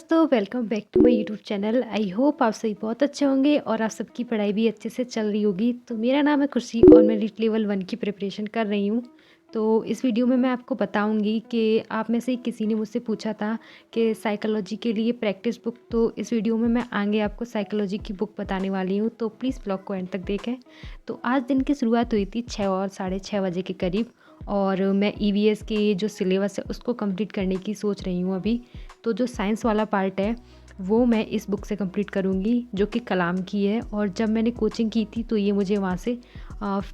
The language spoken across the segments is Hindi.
दोस्तों, welcome back to my YouTube channel. I hope आप सभी बहुत अच्छे होंगे और आप सबकी पढ़ाई भी अच्छे से चल रही होगी। तो मेरा नाम है खुशी और मैं रीट लेवल 1 की प्रिपरेशन कर रही हूँ। तो इस वीडियो में मैं आपको बताऊंगी कि आप में से किसी ने मुझसे पूछा था कि साइकोलॉजी के लिए प्रैक्टिस बुक। तो इस वीडियो में मैं आगे आपको साइकोलॉजी की बुक बताने वाली हूँ, तो प्लीज़ ब्लॉग को एंड तक देखें। तो आज दिन की शुरुआत हुई थी 6 और 6:30 बजे के करीब, और मैं ईवीएस के जो सिलेबस है उसको कंप्लीट करने की सोच रही हूँ अभी। तो जो साइंस वाला पार्ट है वो मैं इस बुक से कंप्लीट करूँगी, जो कि कलाम की है। और जब मैंने कोचिंग की थी तो ये मुझे वहाँ से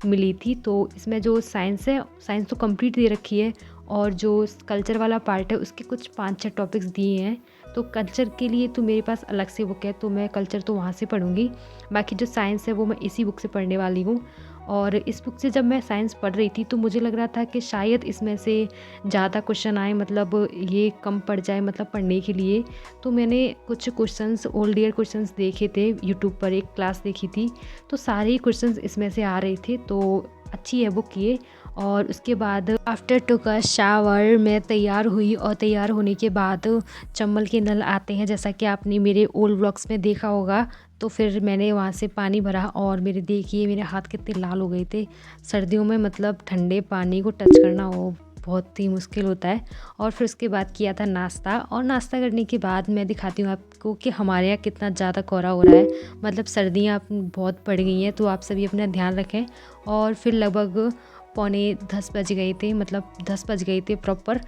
मिली थी। तो इसमें जो साइंस है, साइंस तो कंप्लीट दे रखी है, और जो कल्चर वाला पार्ट है उसके कुछ 5-6 टॉपिक्स दिए हैं। तो कल्चर के लिए तो मेरे पास अलग से बुक है, तो मैं कल्चर तो वहाँ से पढ़ूँगी। बाकी जो साइंस है वो मैं इसी बुक से पढ़ने वाली हूँ। और इस बुक से जब मैं साइंस पढ़ रही थी तो मुझे लग रहा था कि शायद इसमें से ज़्यादा क्वेश्चन आए, मतलब ये कम पड़ जाए मतलब पढ़ने के लिए। तो मैंने कुछ क्वेश्चंस, ओल्ड ईयर क्वेश्चंस देखे थे यूट्यूब पर, एक क्लास देखी थी, तो सारे ही क्वेश्चंस इसमें से आ रहे थे। तो अच्छी है बुक ये। और उसके बाद आफ्टर टुक अ शावर मैं तैयार हुई, और तैयार होने के बाद चंबल के नल आते हैं, जैसा कि आपने मेरे ओल्ड व्लॉग्स में देखा होगा। तो फिर मैंने वहाँ से पानी भरा, और देखिए मेरे हाथ कितने लाल हो गए थे। सर्दियों में मतलब ठंडे पानी को टच करना वो बहुत ही मुश्किल होता है। और फिर उसके बाद किया था नाश्ता, और नाश्ता करने के बाद मैं दिखाती हूँ आपको कि हमारे यहाँ कितना ज़्यादा कोहरा हो रहा है। मतलब सर्दियाँ बहुत बढ़ गई हैं, तो आप सभी अपना ध्यान रखें। और फिर लगभग 9:45 बज गए थे, मतलब 10 बज गए थे प्रॉपर।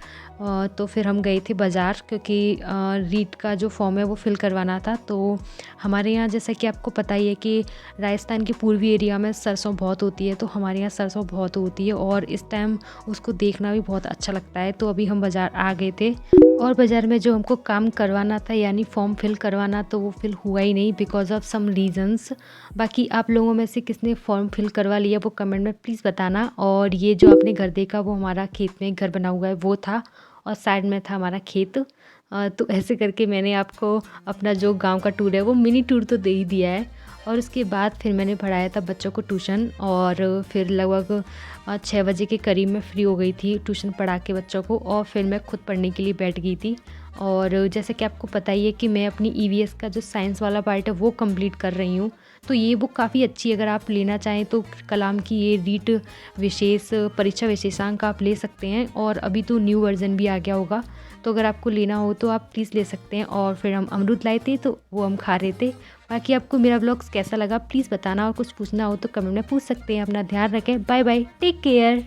तो फिर हम गए थे बाज़ार, क्योंकि रीट का जो फॉर्म है वो फिल करवाना था। तो हमारे यहाँ, जैसा कि आपको पता ही है कि राजस्थान के पूर्वी एरिया में सरसों बहुत होती है, तो हमारे यहाँ सरसों बहुत होती है, और इस टाइम उसको देखना भी बहुत अच्छा लगता है। तो अभी हम बाज़ार आ गए थे, और बाज़ार में जो हमको काम करवाना था यानी फॉर्म फिल करवाना, तो वो फिल हुआ ही नहीं बिकॉज ऑफ सम रीज़न्स। बाकी आप लोगों में से किसने फॉर्म फिल करवा लिया वो कमेंट में प्लीज़ बताना। और ये जो आपने घर देखा वो हमारा खेत में घर बना हुआ है वो था, और साइड में था हमारा खेत। तो ऐसे करके मैंने आपको अपना जो गांव का टूर है वो मिनी टूर तो दे ही दिया है। और उसके बाद फिर मैंने पढ़ाया था बच्चों को ट्यूशन, और फिर लगभग 6 बजे के करीब मैं फ्री हो गई थी ट्यूशन पढ़ा के बच्चों को, और फिर मैं खुद पढ़ने के लिए बैठ गई थी। और जैसे कि आपको पता ही है कि मैं अपनी ईवीएस का जो साइंस वाला पार्ट है वो कंप्लीट कर रही हूँ। तो ये बुक काफ़ी अच्छी है, अगर आप लेना चाहें तो कलाम की ये रीट विशेष परीक्षा विशेषांक आप ले सकते हैं। और अभी तो न्यू वर्जन भी आ गया होगा, तो अगर आपको लेना हो तो आप प्लीज़ ले सकते हैं। और फिर हम अमरूद लाए थे तो वो हम खा रहे थे। बाकी आपको मेरा ब्लॉग्स कैसा लगा प्लीज़ बताना, और कुछ पूछना हो तो कमेंट में पूछ सकते हैं। अपना ध्यान रखें, बाय बाय, टेक केयर।